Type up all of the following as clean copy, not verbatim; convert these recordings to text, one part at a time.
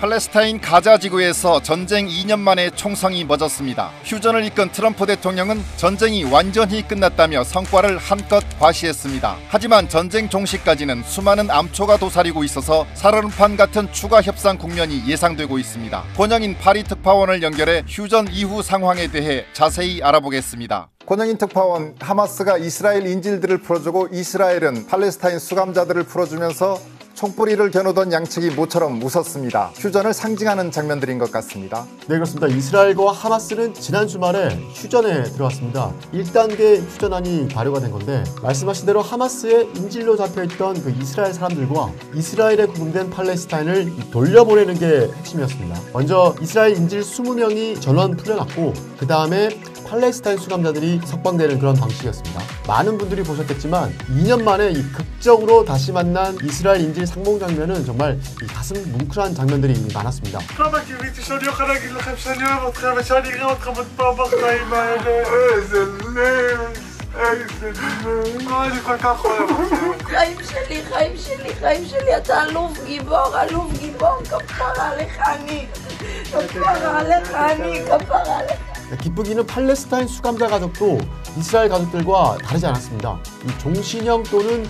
팔레스타인 가자 지구에서 전쟁 2년 만에 총성이 멎었습니다. 휴전을 이끈 트럼프 대통령은 전쟁이 완전히 끝났다며 성과를 한껏 과시했습니다. 하지만 전쟁 종식까지는 수많은 암초가 도사리고 있어서 살얼음판 같은 추가 협상 국면이 예상되고 있습니다. 권영인 파리 특파원을 연결해 휴전 이후 상황에 대해 자세히 알아보겠습니다. 권영인 특파원, 하마스가 이스라엘 인질들을 풀어주고 이스라엘은 팔레스타인 수감자들을 풀어주면서 총뿌리를 겨누던 양측이 모처럼 웃었습니다. 휴전을 상징하는 장면들인 것 같습니다. 네, 그렇습니다. 이스라엘과 하마스는 지난 주말에 휴전에 들어갔습니다. 1단계 휴전안이 발효가 된 건데, 말씀하신 대로 하마스의 인질로 잡혀있던 그 이스라엘 사람들과 이스라엘에 구금된 팔레스타인을 돌려보내는 게 핵심이었습니다. 먼저 이스라엘 인질 20명이 전원 풀려났고, 그 다음에 팔레스타인 수감자들이 석방되는 그런 방식이었습니다. 많은 분들이 보셨겠지만 2년 만에 이 극적으로 다시 만난 이스라엘 인질 상봉 장면은 정말 이 가슴 뭉클한 장면들이 많았습니다. חיים שלי, אתה אלוף גיבור, כפרה עליך. 기쁘기는 팔레스타인 수감자 가족도 이스라엘 가족들과 다르지 않았습니다. 이 종신형 또는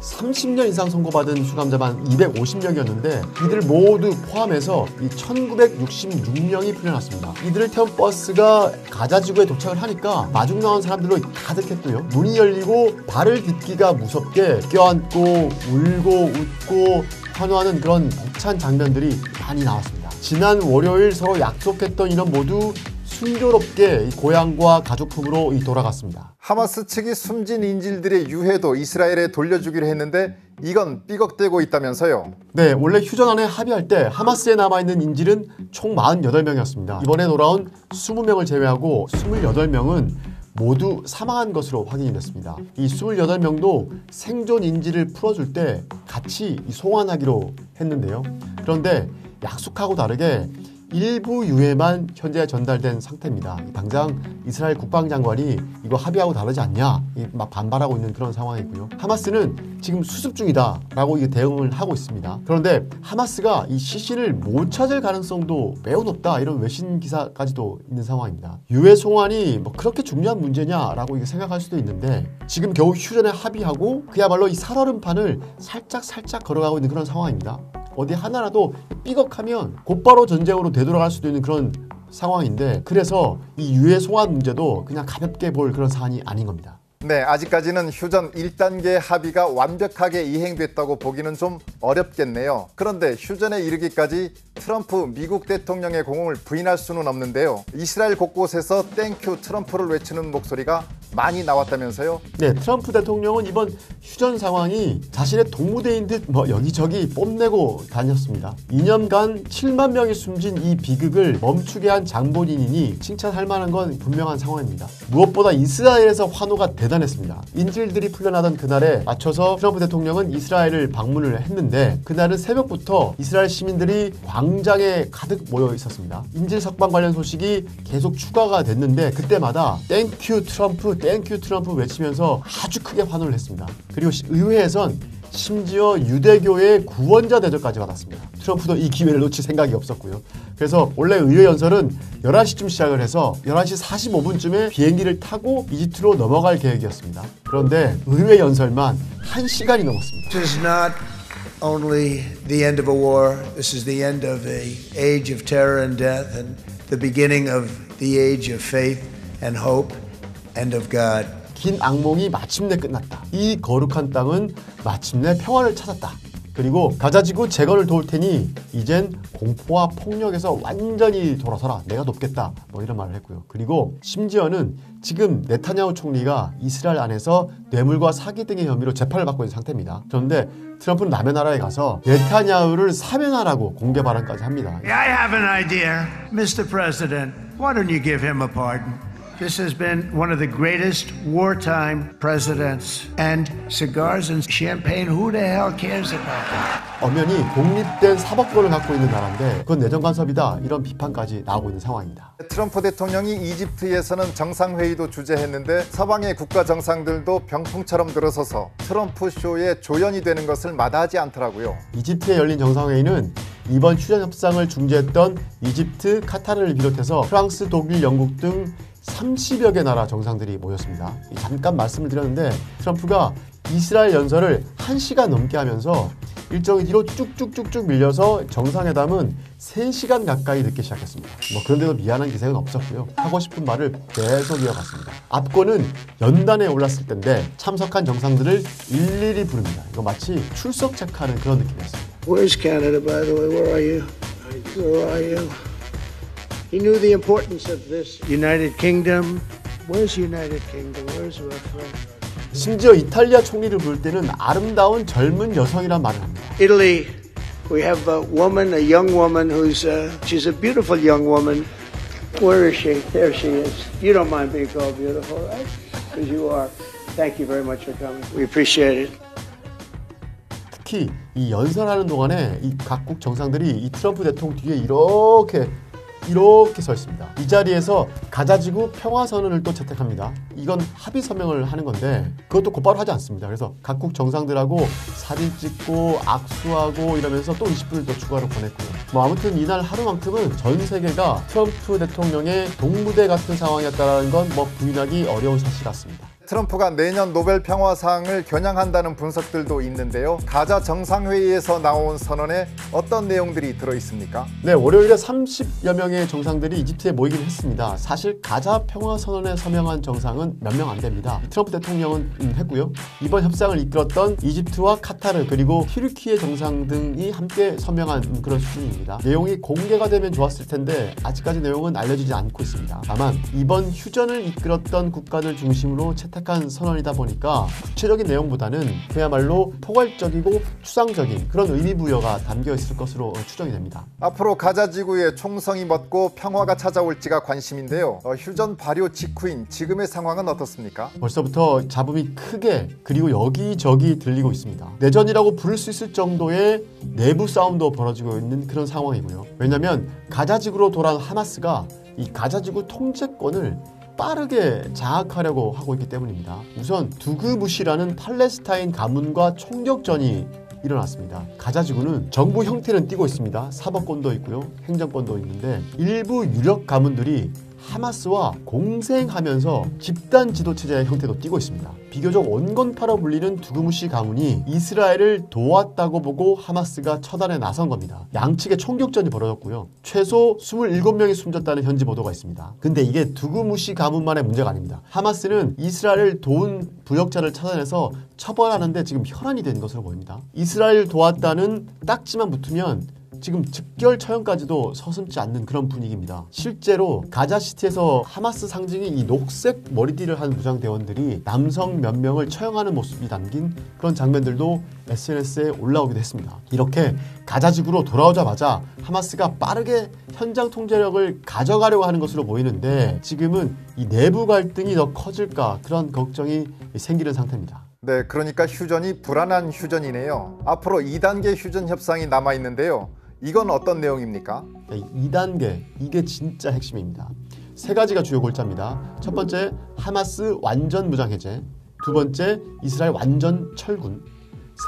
30년 이상 선고받은 수감자만 250명이었는데 이들 모두 포함해서 이 1966명이 풀려났습니다. 이들을 태운 버스가 가자 지구에 도착을 하니까 마중 나온 사람들로 가득했고요. 문이 열리고 발을 딛기가 무섭게 껴안고 울고 웃고 환호하는 그런 벅찬 장면들이 많이 나왔습니다. 지난 월요일 서로 약속했던 인원 모두 순조롭게 고향과 가족 품으로 돌아갔습니다. 하마스 측이 숨진 인질들의 유해도 이스라엘에 돌려주기로 했는데 이건 삐걱대고 있다면서요? 네, 원래 휴전안에 합의할 때 하마스에 남아있는 인질은 총 48명이었습니다. 이번에 돌아온 20명을 제외하고 28명은 모두 사망한 것으로 확인이 됐습니다. 이 28명도 생존 인질을 풀어줄 때 같이 송환하기로 했는데요. 그런데 약속하고 다르게 일부 유해만 현재 전달된 상태입니다. 당장 이스라엘 국방장관이 이거 합의하고 다르지 않냐 막 반발하고 있는 그런 상황이고요. 하마스는 지금 수습 중이다 라고 대응을 하고 있습니다. 그런데 하마스가 이 시신을 못 찾을 가능성도 매우 높다, 이런 외신 기사까지도 있는 상황입니다. 유해 송환이 뭐 그렇게 중요한 문제냐라고 생각할 수도 있는데, 지금 겨우 휴전에 합의하고 그야말로 이 살얼음판을 살짝 걸어가고 있는 그런 상황입니다. 어디 하나라도 삐걱하면 곧바로 전쟁으로 되돌아갈 수도 있는 그런 상황인데, 그래서 이 유해 송환 문제도 그냥 가볍게 볼 그런 사안이 아닌 겁니다. 네, 아직까지는 휴전 1단계 합의가 완벽하게 이행됐다고 보기는 좀 어렵겠네요. 그런데 휴전에 이르기까지 트럼프 미국 대통령의 공을 부인할 수는 없는데요. 이스라엘 곳곳에서 땡큐 트럼프를 외치는 목소리가 많이 나왔다면서요? 네, 트럼프 대통령은 이번 휴전 상황이 자신의 동무대인 듯 여기저기 뽐내고 다녔습니다. 2년간 7만 명이 숨진 이 비극을 멈추게 한 장본인이니 칭찬할 만한 건 분명한 상황입니다. 무엇보다 이스라엘에서 환호가 대단했습니다. 인질들이 풀려나던 그날에 맞춰서 트럼프 대통령은 이스라엘을 방문을 했는데, 그날은 새벽부터 이스라엘 시민들이 광장에 가득 모여 있었습니다. 인질 석방 관련 소식이 계속 추가가 됐는데 그때마다 땡큐 트럼프 외치면서 아주 크게 환호를 했습니다. 그리고 의회에선 심지어 유대교의 구원자 대접까지 받았습니다. 트럼프도 이 기회를 놓칠 생각이 없었고요. 그래서 원래 의회 연설은 11시쯤 시작을 해서 11시 45분쯤에 비행기를 타고 이집트로 넘어갈 계획이었습니다. 그런데 의회 연설만 1시간이 넘었습니다. This is not only the end of a war. This is the end of an age of terror and death and the beginning of the age of faith and hope and of God. 긴 악몽이 마침내 끝났다. 이 거룩한 땅은 마침내 평화를 찾았다. 그리고 가자지구 재건을 도울 테니 이젠 공포와 폭력에서 완전히 돌아서라. 내가 돕겠다. 이런 말을 했고요. 그리고 심지어는 지금 네타냐후 총리가 이스라엘 안에서 뇌물과 사기 등의 혐의로 재판을 받고 있는 상태입니다. 그런데 트럼프는 남의 나라에 가서 네타냐후를 사면하라고 공개 발언까지 합니다. I have an idea, Mr. President. Why don't you give him a pardon? This has been one of the greatest wartime presidents. And cigars and champagne, who the hell cares about that? 엄연히 독립된 사법권을 갖고 있는 나라인데 그건 내정 간섭이다 이런 비판까지 나오고 있는 상황입니다. 트럼프 대통령이 이집트에서는 정상회의도 주재했는데 서방의 국가 정상들도 병풍처럼 들어서서 트럼프 쇼의 조연이 되는 것을 마다하지 않더라고요. 이집트에 열린 정상회의는 이번 휴전 협상을 중재했던 이집트, 카타르를 비롯해서 프랑스, 독일, 영국 등 30여 개 나라 정상들이 모였습니다. 잠깐 말씀을 드렸는데 트럼프가 이스라엘 연설을 1시간 넘게 하면서 일정이 뒤로 쭉쭉쭉쭉 밀려서 정상회담은 3시간 가까이 늦게 시작했습니다. 그런데도 미안한 기색은 없었고요. 하고 싶은 말을 계속 이어갔습니다. 앞권은 연단에 올랐을 때인데 참석한 정상들을 일일이 부릅니다. 이거 마치 출석 체크하는 그런 느낌이었습니다. Where's Canada, by the way? Where are you? Where are you? He knew the importance of this. United Kingdom. Where's United Kingdom? Where's our friend? 심지어 이탈리아 총리를 부를 때는 아름다운 젊은 여성이란 말을 합니다. Italy, we have a woman, a young woman who's she's a beautiful young woman. Where is she? There she is. You don't mind being called beautiful, right? Because you are. Thank you very much for coming. We appreciate it. 특히 이 연설하는 동안에 이 각국 정상들이 이 트럼프 대통령 뒤에 이렇게 서 있습니다. 이 자리에서 가자지구 평화선언을 또 채택합니다. 이건 합의 서명을 하는 건데 그것도 곧바로 하지 않습니다. 그래서 각국 정상들하고 사진 찍고 악수하고 이러면서 또 20분을 더 추가로 보냈고요. 아무튼 이날 하루만큼은 전 세계가 트럼프 대통령의 동무대 같은 상황이었다는 건 부인하기 어려운 사실 같습니다. 트럼프가 내년 노벨 평화상을 겨냥한다는 분석들도 있는데요. 가자 정상회의에서 나온 선언에 어떤 내용들이 들어있습니까? 네, 월요일에 30여 명의 정상들이 이집트에 모이긴 했습니다. 사실 가자 평화선언에 서명한 정상은 몇 명 안 됩니다. 트럼프 대통령은 했고요. 이번 협상을 이끌었던 이집트와 카타르 그리고 튀르키예 정상 등이 함께 서명한 그런 수준입니다. 내용이 공개가 되면 좋았을 텐데 아직까지 내용은 알려지지 않고 있습니다. 다만 이번 휴전을 이끌었던 국가들 중심으로 채택한 선언이다 보니까 구체적인 내용보다는 그야말로 포괄적이고 추상적인 그런 의미부여가 담겨 있을 것으로 추정이 됩니다. 앞으로 가자 지구에 총성이 멎고 평화가 찾아올지가 관심인데요. 휴전 발효 직후인 지금의 상황은 어떻습니까? 벌써부터 잡음이 크게 그리고 여기저기 들리고 있습니다. 내전이라고 부를 수 있을 정도의 내부 싸움도 벌어지고 있는 그런 상황이고요. 왜냐하면 가자 지구로 돌아온 하마스가 이 가자 지구 통제권을 빠르게 장악하려고 하고 있기 때문입니다. 우선 두그무시라는 팔레스타인 가문과 총격전이 일어났습니다. 가자 지구는 정부 형태는 띠고 있습니다. 사법권도 있고요. 행정권도 있는데 일부 유력 가문들이 하마스와 공생하면서 집단 지도체제의 형태도 띠고 있습니다. 비교적 온건파로 불리는 두그무시 가문이 이스라엘을 도왔다고 보고 하마스가 처단에 나선 겁니다. 양측의 총격전이 벌어졌고요. 최소 27명이 숨졌다는 현지 보도가 있습니다. 근데 이게 두그무시 가문만의 문제가 아닙니다. 하마스는 이스라엘을 도운 부역자를 찾아내서 처벌하는데 지금 혈안이 된 것으로 보입니다. 이스라엘을 도왔다는 딱지만 붙으면 지금 즉결 처형까지도 서슴지 않는 그런 분위기입니다. 실제로 가자시티에서 하마스 상징인 이 녹색 머리띠를 한 무장대원들이 남성 몇 명을 처형하는 모습이 담긴 그런 장면들도 SNS에 올라오기도 했습니다. 이렇게 가자지구로 돌아오자마자 하마스가 빠르게 현장 통제력을 가져가려고 하는 것으로 보이는데 지금은 이 내부 갈등이 더 커질까 그런 걱정이 생기는 상태입니다. 네, 그러니까 휴전이 불안한 휴전이네요. 앞으로 2단계 휴전 협상이 남아있는데요. 이건 어떤 내용입니까? 2단계, 이게 진짜 핵심입니다. 3가지가 주요 골자입니다. 첫 번째, 하마스 완전 무장 해제. 두 번째, 이스라엘 완전 철군.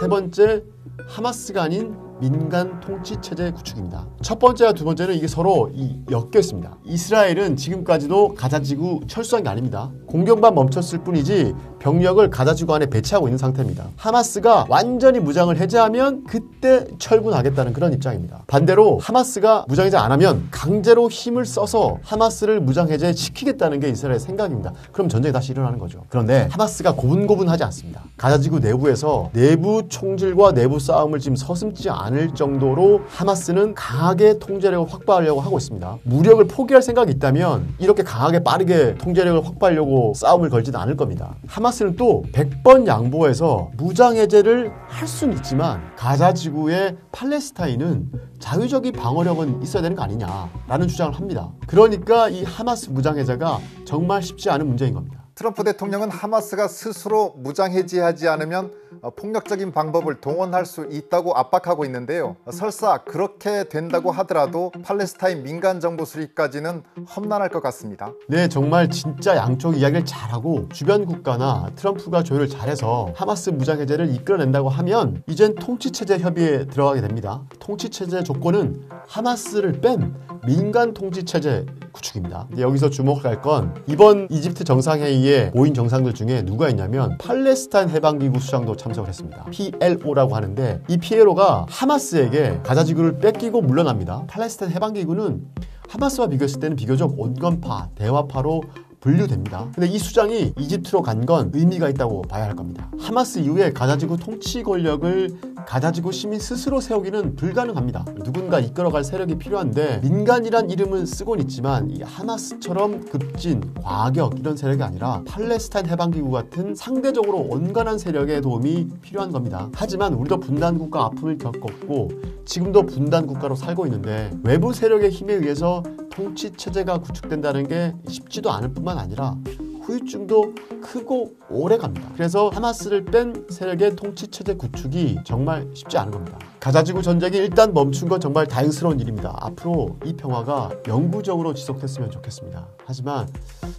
세 번째, 하마스가 아닌 민간 통치 체제 구축입니다. 첫 번째와 두 번째는 이게 서로 엮여 있습니다. 이스라엘은 지금까지도 가자지구 철수한 게 아닙니다. 공격만 멈췄을 뿐이지 병력을 가자지구 안에 배치하고 있는 상태입니다. 하마스가 완전히 무장을 해제하면 그때 철군하겠다는 그런 입장입니다. 반대로 하마스가 무장 해제 안 하면 강제로 힘을 써서 하마스를 무장 해제시키겠다는 게 이스라엘의 생각입니다. 그럼 전쟁이 다시 일어나는 거죠. 그런데 하마스가 고분고분하지 않습니다. 가자지구 내부에서 내부 총질과 내부 싸움을 지금 서슴지 않은 않을 정도로 하마스는 강하게 통제력을 확보하려고 하고 있습니다. 무력을 포기할 생각이 있다면 이렇게 강하게 빠르게 통제력을 확보하려고 싸움을 걸지는 않을 겁니다. 하마스는 또 100번 양보해서 무장해제를 할 수는 있지만 가자 지구의 팔레스타인은 자유적인 방어력은 있어야 되는 거 아니냐라는 주장을 합니다. 그러니까 이 하마스 무장해제가 정말 쉽지 않은 문제인 겁니다. 트럼프 대통령은 하마스가 스스로 무장해제하지 않으면 폭력적인 방법을 동원할 수 있다고 압박하고 있는데요. 설사 그렇게 된다고 하더라도 팔레스타인 민간 정부 수립까지는 험난할 것 같습니다. 네, 정말 진짜 양쪽 이야기를 잘하고 주변 국가나 트럼프가 조율을 잘해서 하마스 무장해제를 이끌어낸다고 하면 이젠 통치체제 협의에 들어가게 됩니다. 통치체제 조건은 하마스를 뺀 민간 통치체제 구축입니다. 여기서 주목할 건 이번 이집트 정상회의에 모인 정상들 중에 누가 있냐면 팔레스타인 해방기구 수장도 참석을 했습니다. PLO라고 하는데 이 PLO가 하마스에게 가자지구를 뺏기고 물러납니다. 팔레스타인 해방기구는 하마스와 비교했을 때는 비교적 온건파, 대화파로 분류됩니다. 근데 이 수장이 이집트로 간 건 의미가 있다고 봐야 할 겁니다. 하마스 이후에 가자지구 통치 권력을 가자지구 시민 스스로 세우기는 불가능합니다. 누군가 이끌어갈 세력이 필요한데 민간이란 이름은 쓰곤 있지만 이 하마스처럼 급진, 과격 이런 세력이 아니라 팔레스타인 해방기구 같은 상대적으로 온건한 세력의 도움이 필요한 겁니다. 하지만 우리도 분단국가 아픔을 겪었고 지금도 분단국가로 살고 있는데 외부 세력의 힘에 의해서 통치체제가 구축된다는 게 쉽지도 않을 뿐만 아니라 후유증도 크고 오래 갑니다. 그래서 하마스를 뺀 세력의 통치체제 구축이 정말 쉽지 않은 겁니다. 가자지구 전쟁이 일단 멈춘 건 정말 다행스러운 일입니다. 앞으로 이 평화가 영구적으로 지속됐으면 좋겠습니다. 하지만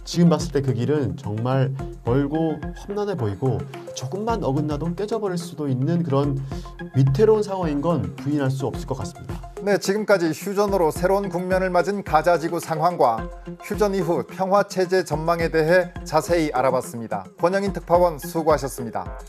지금 봤을 때 그 길은 정말 멀고 험난해 보이고 조금만 어긋나도 깨져버릴 수도 있는 그런 위태로운 상황인 건 부인할 수 없을 것 같습니다. 네, 지금까지 휴전으로 새로운 국면을 맞은 가자지구 상황과 휴전 이후 평화체제 전망에 대해 자세히 알아봤습니다. 권영인 특파원 수고하셨습니다.